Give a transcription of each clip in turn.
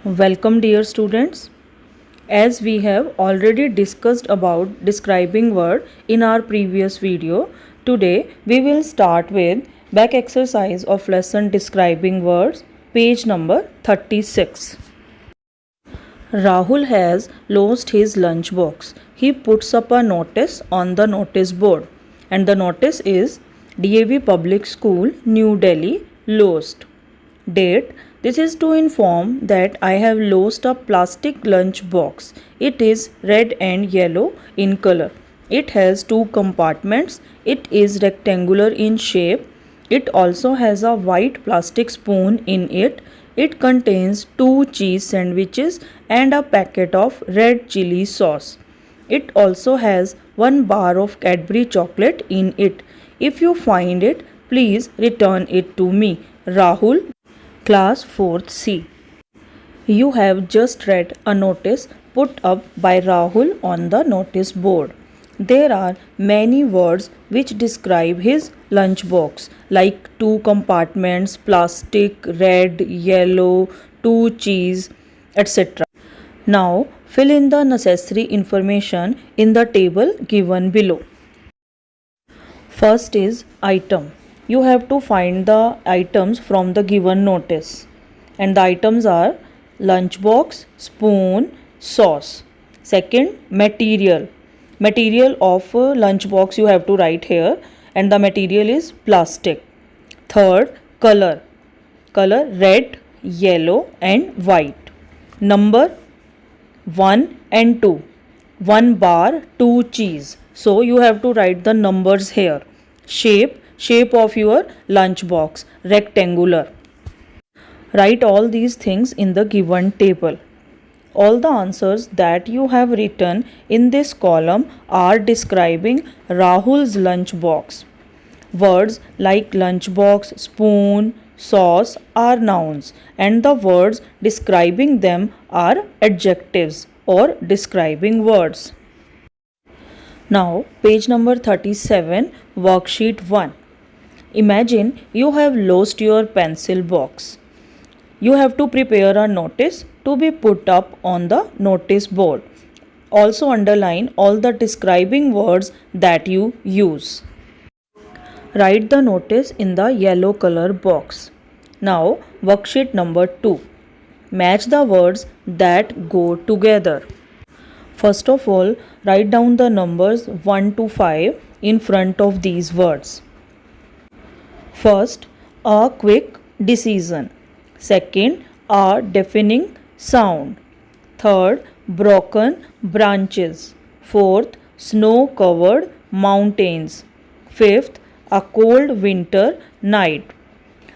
Welcome dear students. As we have already discussed about describing word in our previous video, today we will start with back exercise of lesson describing words, page number 36. Rahul has lost his lunch box. He puts up a notice on the notice board and the notice is DAV Public School, New Delhi, lost. Date: this is to inform that I have lost a plastic lunch box. It is red and yellow in color. It has two compartments. It is rectangular in shape. It also has a white plastic spoon in it. It contains 2 cheese sandwiches and a packet of red chili sauce. It also has 1 bar of Cadbury chocolate in it. If you find it, please return it to me. Rahul, Class 4th C. You have just read a notice put up by Rahul on the notice board. There are many words which describe his lunchbox, like 2 compartments, plastic, red, yellow, 2 cheese, etc. Now fill in the necessary information in the table given below. First is item. You have to find the items from the given notice. And the items are lunchbox, spoon, sauce. Second, material. Material of lunchbox you have to write here and the material is plastic. Third, color. Color red, yellow and white. Number 1 and 2. 1 bar, 2 cheese. So you have to write the numbers here. Shape of your lunch box, rectangular. Write all these things in the given table. All the answers that you have written in this column are describing Rahul's lunch box. Words like lunchbox, spoon, sauce are nouns and the words describing them are adjectives or describing words. Now page number 37, worksheet 1. Imagine you have lost your pencil box. You have to prepare a notice to be put up on the notice board. Also underline all the describing words that you use. Write the notice in the yellow color box. Now worksheet number 2. Match the words that go together. First of all, write down the numbers 1 to 5 in front of these words. First, a quick decision. Second, a deafening sound. Third, broken branches. Fourth, snow-covered mountains. Fifth, a cold winter night.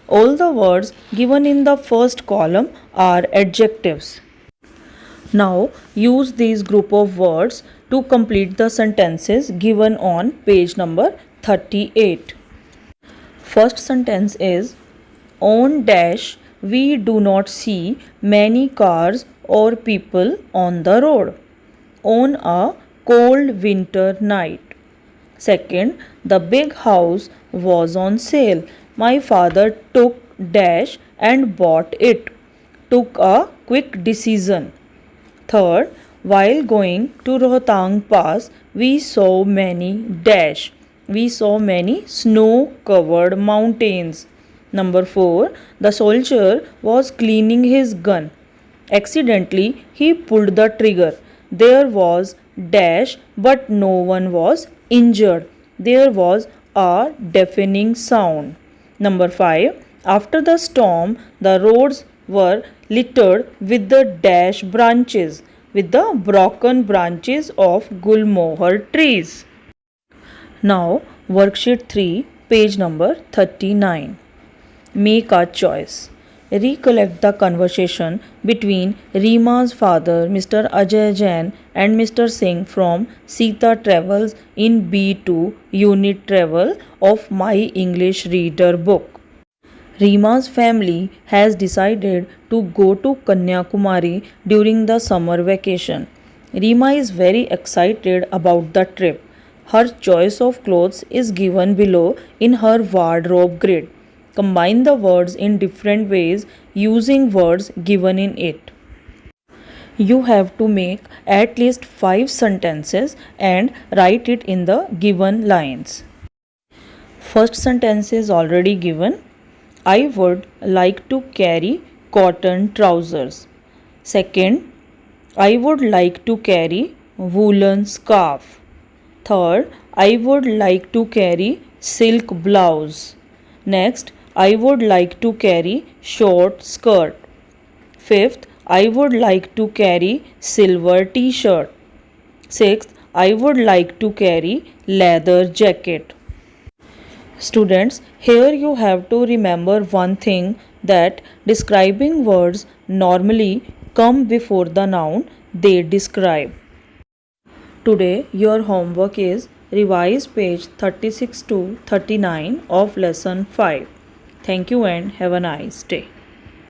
All the words given in the first column are adjectives. Now use these group of words to complete the sentences given on page number 38. First sentence is, on dash we do not see many cars or people on the road on a cold winter night. Second, the big house was on sale. My father took dash and bought it. Took a quick decision. Third, while going to Rohtang Pass, we saw many dash. We saw many snow-covered mountains. Number 4, the soldier was cleaning his gun. Accidentally, he pulled the trigger. There was dash, but no one was injured. There was a deafening sound. Number 5, after the storm, the roads were littered with the dash branches, with the broken branches of gulmohar trees. Now worksheet 3, page number 39. Make a choice. Recollect the conversation between Reema's father, Mr. Ajay Jain, and Mr. Singh from Sita Travels in B2 Unit Travel of My English Reader book. Reema's family has decided to go to Kanyakumari during the summer vacation. Reema is very excited about the trip. Her choice of clothes is given below in her wardrobe grid. Combine the words in different ways using words given in it. You have to make at least 5 sentences and write it in the given lines. First sentence is already given. I would like to carry cotton trousers. Second, I would like to carry woolen scarf. Third, I would like to carry silk blouse. Next, I would like to carry short skirt. Fifth, I would like to carry silver t-shirt. Sixth, I would like to carry leather jacket. Students, here you have to remember one thing, that describing words normally come before the noun they describe. Today your homework is revise page 36 to 39 of lesson 5. Thank you and have a nice day.